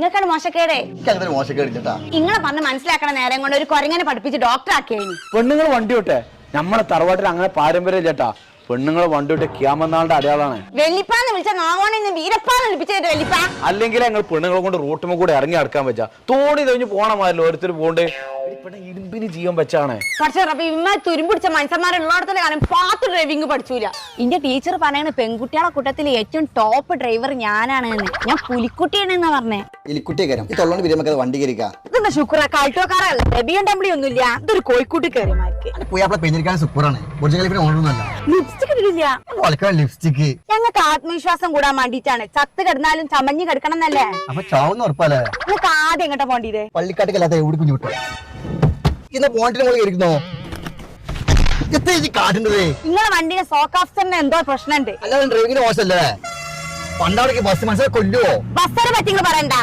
നിങ്ങൾക്കാണ് മോശക്കേടേ. മോശക്കേടില്ലട്ടാ. നിങ്ങളെ പറഞ്ഞ് മനസ്സിലാക്കണ നേരം കൊണ്ട് ഒരു കൊരങ്ങനെ പഠിപ്പിച്ച് ഡോക്ടർ ആക്കിയേനി. പെണ്ണുങ്ങൾ വണ്ടി വിട്ടെ, നമ്മളെ തറവാട്ടിൽ അങ്ങനെ പാരമ്പര്യം ചേട്ടാ. പെണ്ണുങ്ങളെ വണ്ടി വിട്ട് ക്യാമനാളുടെ അടയാളാണ്. വെല്ലിപ്പാന്ന് വിളിച്ച നാവോണിന്ന് വീരപ്പാന്ന് വിളിപ്പിച്ചു വെല്ലിപ്പ. അല്ലെങ്കിൽ ഞങ്ങൾ പെണ്ണുങ്ങളെ കൊണ്ട് റൂട്ടുമ്പോ കൂടെ ഇറങ്ങി നടക്കാൻ പറ്റാ. തോണി കഴിഞ്ഞ് പോണമാരല്ലോ ഓരോരുത്തർ പോണ്ട്. ഇരുമ്പിന് ജീവൻ വെച്ചാണ്. പക്ഷെ തുരുമ്പിടിച്ച മനുഷ്യന്മാരുള്ളടത്തോടെ കാലം പാത്ത് ഡ്രൈവിംഗ് പഠിച്ചൂല. എന്റെ ടീച്ചർ പറയണ പെൺകുട്ടികളെ കൂട്ടത്തിൽ ഏറ്റവും ടോപ്പ് ഡ്രൈവർ ഞാനാണ്. ഞാൻ പുലിക്കുട്ടിയാണെന്നാ പറഞ്ഞേ. വണ്ടി ഇതെന്താ ശുക്ര കാൾട്ടോക്കാരല്ല, ഡെബിയും ഒന്നുമില്ല. ഇതൊരു കോഴിക്കൂട്ടി കയറിമാർക്ക്. ലിപ്സ്റ്റിക് ഞങ്ങൾക്ക് ആത്മവിശ്വാസം കൂടാൻ വേണ്ടിട്ടാണ്. ചത്ത് കിടന്നാലും ചമഞ്ഞ് കിടക്കണം എന്നല്ലേ. നിങ്ങൾക്ക് ആദ്യം എങ്ങോട്ടാ പോണ്ടത്? പള്ളിക്കാട്ടിക്കല്ലാത്ത എവിടെ കുഞ്ഞു വിട്ടോ ഇന്ന് പോണ്ടിന് മുകളിൽ ഇരിക്കുന്നോ? നിങ്ങളെ വണ്ടിയുടെ സോക്ക് ഓഫ്സറിന് എന്തോ പ്രശ്നമുണ്ട്. അല്ലാതെ ഡ്രൈവിംഗിന് മോശമല്ലേ? പണ്ടവിടേക്ക് ബസ് മനസ്സിലാക്കി കൊല്ലുവോ? ബസ്സിനെ പറ്റി പറയണ്ട.